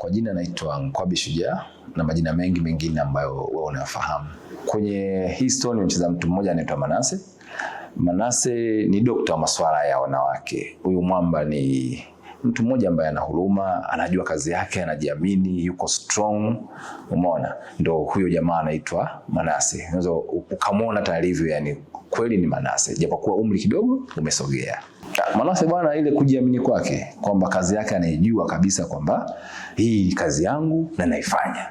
Kwa jina naitwa Nkwabi Shujaa na majina mengi mengine ambayo wewe unafahamu. Kwenye hii story nimecheza mtu mmoja anaitwa Manase. Manase ni dokta wa masuala ya wanawake. Huyu mwamba ni mtu mmoja ambaye ana huruma, anajua kazi yake, anajiamini, yuko strong. Umeona? Ndio huyo jamaa anaitwa Manase. Unaweza ukamwona taarifa, yani kweli ni Manase, japokuwa umri kidogo umesogea. Manase bwana, ile kujiamini kwake kwamba kazi yake anaijua kabisa kwamba hii kazi yangu na naifanya.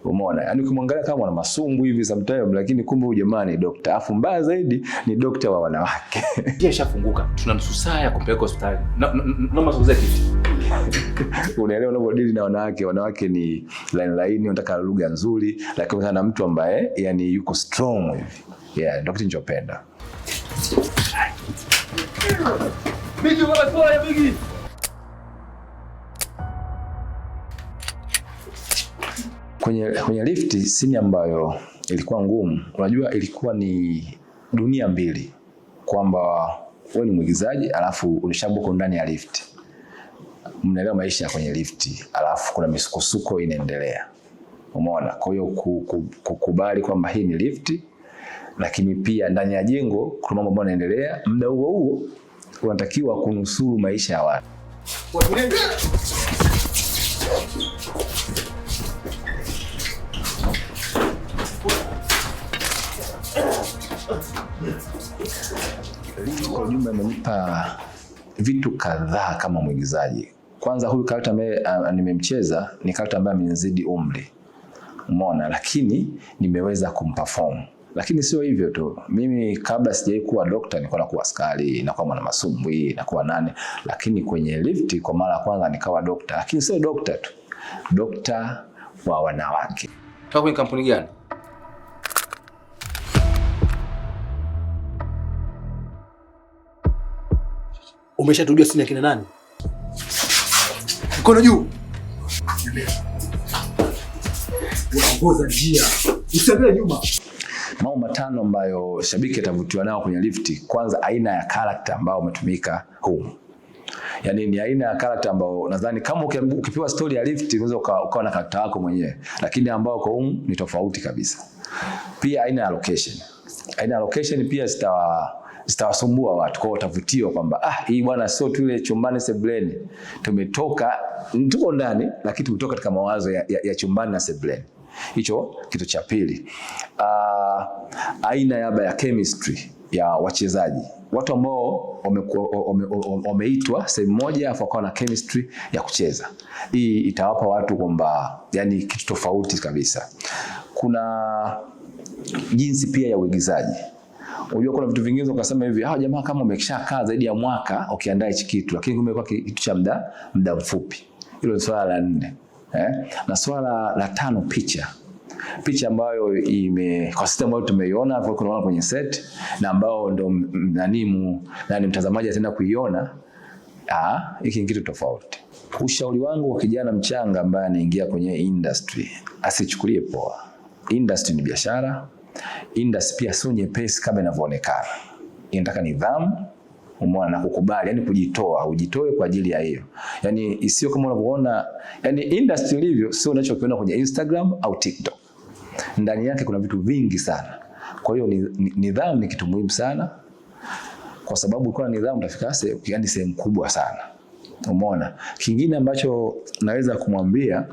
Umeona? Yaani ukimwangalia kama ana masumbu hivi sometimes, lakini kumbe huyu jamaa ni dokta. Afu mbaya zaidi ni dokta wa wanawake. Pia shafunguka. Tuna nusu saa ya kupeleka hospitali. Naomba sogeza kiti. Unaelewa unapodili na wanawake, wanawake ni laini, wanataka lugha nzuri, lakini kana mtu ambaye yani yuko strong hivi. Yeah, ndio kitu ninachopenda. Bigi baba toa bigi. Kwenye lift scene ambayo ilikuwa ngumu, unajua ilikuwa ni dunia mbili, kwamba wewe ni mwigizaji alafu ulishabuko ndani ya lift. Mnaelewa maisha kwenye lift, alafu kuna misukosuko inaendelea. Umeona? Kwa hiyo kukubali kwamba hii ni lift, lakini pia ndani ya jengo kuna mambo ambayo yanaendelea, muda huo huo unatakiwa kunusuru maisha ya watu. Kwa ujumla imenipa vitu kadhaa kama mwigizaji. Kwanza huyu character ambaye nimemcheza ni character ambaye amenizidi umri. Umeona? Lakini nimeweza kumperform. Lakini sio hivyo tu. Mimi kabla sijai kuwa doctor nilikuwa nakuwa askari, nakuwa mwana masumbwi, nakuwa nani. Lakini kwenye lift kwa mara ya kwanza nikawa doctor. Lakini sio doctor tu. Doctor wa wanawake. Toka kwenye kampuni gani? Umeshatujua sina kina nani? Mkono juu. Unaongoza njia. Usiangalie nyuma. Mambo matano ambayo shabiki atavutiwa nao kwenye lift. Kwanza, aina ya character ambao umetumika humu. Yaani ni aina ya character ambao nadhani kama ukipewa story ya lift unaweza ukawa na character yako mwenyewe, lakini ambao kwa humu ni tofauti kabisa. Pia aina ya location. Aina ya location pia zitawasumbua watu, kwa utavutiwa kwamba hii bwana sio tu ile chumbani sebuleni. Tuko ndani lakini tumetoka katika mawazo ya chumbani na sebuleni. Hicho kitu cha pili. Aina ya chemistry ya wachezaji. Watu ambao wameitwa sehemu moja afu wakawa na chemistry ya kucheza. Hii itawapa watu kwamba yani kitu tofauti kabisa. Kuna jinsi pia ya uigizaji. Unajua kuna vitu vingine ukasema hivi, jamaa kama umeshakaa zaidi ya mwaka ukiandaa hichi kitu, lakini kumekuwa kitu cha muda mfupi. Hilo ni swala la 4. Na swala la 5, picha ambayo kwa system ambayo tumeiona hapo kuna kwenye set na ambao ndo nani mtazamaji ataenda kuiona, hiki kitu tofauti. Ushauri wangu kwa kijana mchanga ambaye anaingia kwenye industry, asichukulie poa. Industry ni biashara. Industry pia sio nyepesi kama inavyoonekana. Inataka nidhamu, umeona, na kukubali, yani ujitoe kwa ajili ya hiyo. Yani isiyo kama unavyoona, yani industry ilivyo sio unachokiona kwenye Instagram au TikTok. Ndani yake kuna vitu vingi sana. Kwa hiyo nidhamu ni kitu muhimu sana. Kwa sababu ukiwa na nidhamu utafika sehemu kubwa sana. Umeona? Kingine ambacho naweza kumwambia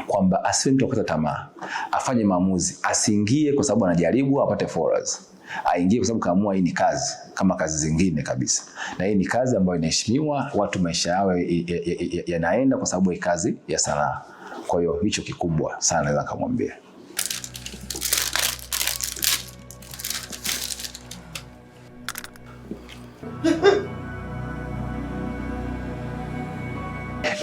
kwamba asiwe kukata tamaa. Afanye maamuzi. Asiingie kwa sababu anajaribu apate followers. Aingie kwa sababu kaamua hii ni kazi kama kazi zingine kabisa. Na hii ni kazi ambayo inaheshimiwa, watu maisha yao yanaenda kwa sababu hii kazi ya sanaa. Kwa hiyo hicho kikubwa sana naweza kumwambia.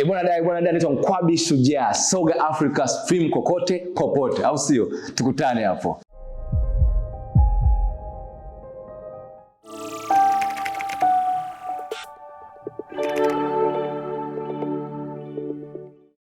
Bwana dai anaitwa Nkwabi Shujaa. Soga Africa Film kokote, au sio? Tukutane hapo.